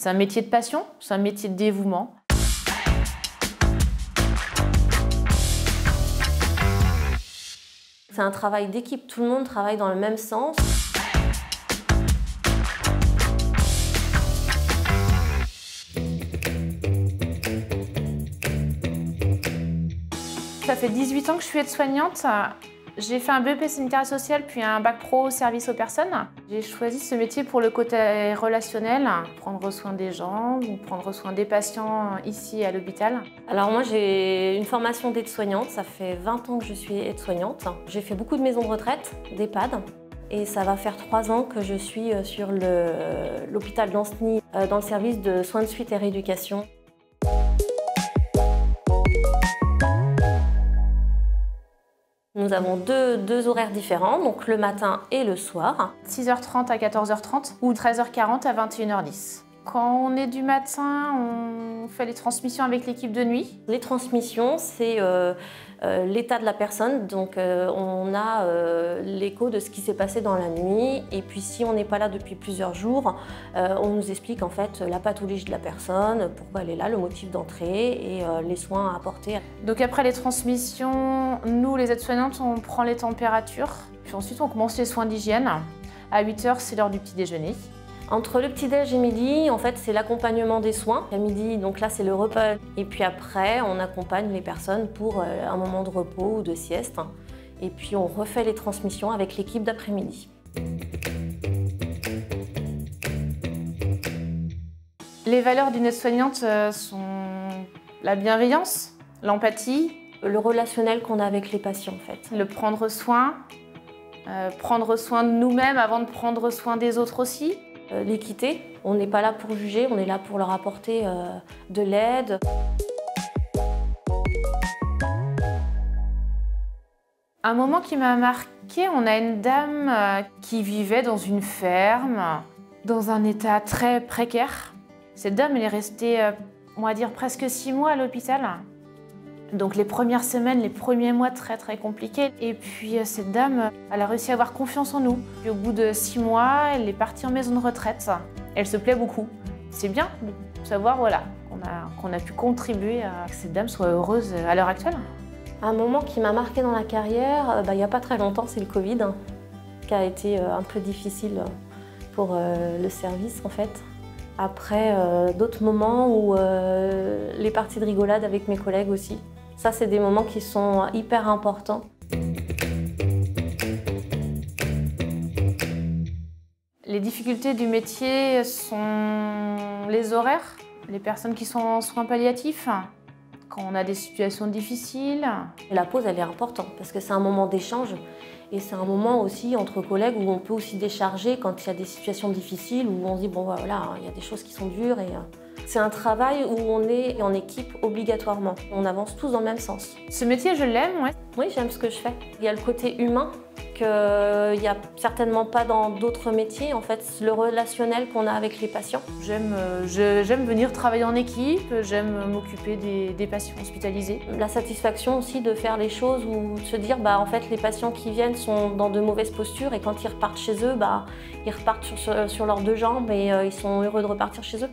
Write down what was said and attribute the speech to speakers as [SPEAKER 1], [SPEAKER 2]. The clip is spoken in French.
[SPEAKER 1] C'est un métier de passion, c'est un métier de dévouement.
[SPEAKER 2] C'est un travail d'équipe, tout le monde travaille dans le même sens.
[SPEAKER 1] Ça fait 18 ans que je suis aide-soignante. J'ai fait un BEP sanitaire et social, puis un bac pro service aux personnes. J'ai choisi ce métier pour le côté relationnel, prendre soin des gens, ou prendre soin des patients ici à l'hôpital.
[SPEAKER 2] Alors moi j'ai une formation d'aide-soignante, ça fait 20 ans que je suis aide-soignante. J'ai fait beaucoup de maisons de retraite, d'EHPAD, et ça va faire 3 ans que je suis sur l'hôpital d'Ancenis, dans le service de soins de suite et rééducation. Nous avons deux horaires différents, donc le matin et le soir.
[SPEAKER 1] 6h30 à 14h30 ou 13h40 à 21h10. Quand on est du matin, on fait les transmissions avec l'équipe de nuit.
[SPEAKER 2] Les transmissions, c'est l'état de la personne. Donc on a l'écho de ce qui s'est passé dans la nuit. Et puis si on n'est pas là depuis plusieurs jours, on nous explique en fait la pathologie de la personne, pourquoi elle est là, le motif d'entrée et les soins à apporter.
[SPEAKER 1] Donc après les transmissions, nous les aides-soignantes, on prend les températures. Puis ensuite on commence les soins d'hygiène. À 8h, c'est l'heure du petit déjeuner.
[SPEAKER 2] Entre le petit-déj et midi, en fait, c'est l'accompagnement des soins. À midi, donc là, c'est le repas. Et puis après, on accompagne les personnes pour un moment de repos ou de sieste. Et puis, on refait les transmissions avec l'équipe d'après-midi.
[SPEAKER 1] Les valeurs d'une aide-soignante sont la bienveillance, l'empathie,
[SPEAKER 2] le relationnel qu'on a avec les patients, en fait.
[SPEAKER 1] Le prendre soin de nous-mêmes avant de prendre soin des autres aussi.
[SPEAKER 2] L'équité, on n'est pas là pour juger, on est là pour leur apporter de l'aide.
[SPEAKER 1] Un moment qui m'a marqué, on a une dame qui vivait dans une ferme, dans un état très précaire. Cette dame, elle est restée, on va dire, presque 6 mois à l'hôpital. Donc les premières semaines, les premiers mois très compliqués. Et puis cette dame, elle a réussi à avoir confiance en nous. Puis au bout de 6 mois, elle est partie en maison de retraite. Elle se plaît beaucoup. C'est bien de savoir voilà, qu'on a pu contribuer à que cette dame soit heureuse à l'heure actuelle.
[SPEAKER 2] Un moment qui m'a marqué dans la carrière, il n'y a pas très longtemps, c'est le Covid, qui a été un peu difficile pour le service en fait. Après, d'autres moments où les parties de rigolade avec mes collègues aussi. Ça, c'est des moments qui sont hyper importants.
[SPEAKER 1] Les difficultés du métier sont les horaires, les personnes qui sont en soins palliatifs, quand on a des situations difficiles.
[SPEAKER 2] La pause, elle est importante parce que c'est un moment d'échange et c'est un moment aussi entre collègues où on peut aussi décharger quand il y a des situations difficiles, où on se dit bon voilà, il y a des choses qui sont dures et c'est un travail où on est en équipe obligatoirement. On avance tous dans le même sens.
[SPEAKER 1] Ce métier, je l'aime, ouais.
[SPEAKER 2] Oui, j'aime ce que je fais. Il y a le côté humain qu'il n'y a certainement pas dans d'autres métiers. En fait, le relationnel qu'on a avec les patients.
[SPEAKER 1] J'aime venir travailler en équipe, j'aime m'occuper des patients hospitalisés.
[SPEAKER 2] La satisfaction aussi de faire les choses ou de se dire en fait les patients qui viennent sont dans de mauvaises postures et quand ils repartent chez eux, ils repartent sur leurs 2 jambes et ils sont heureux de repartir chez eux.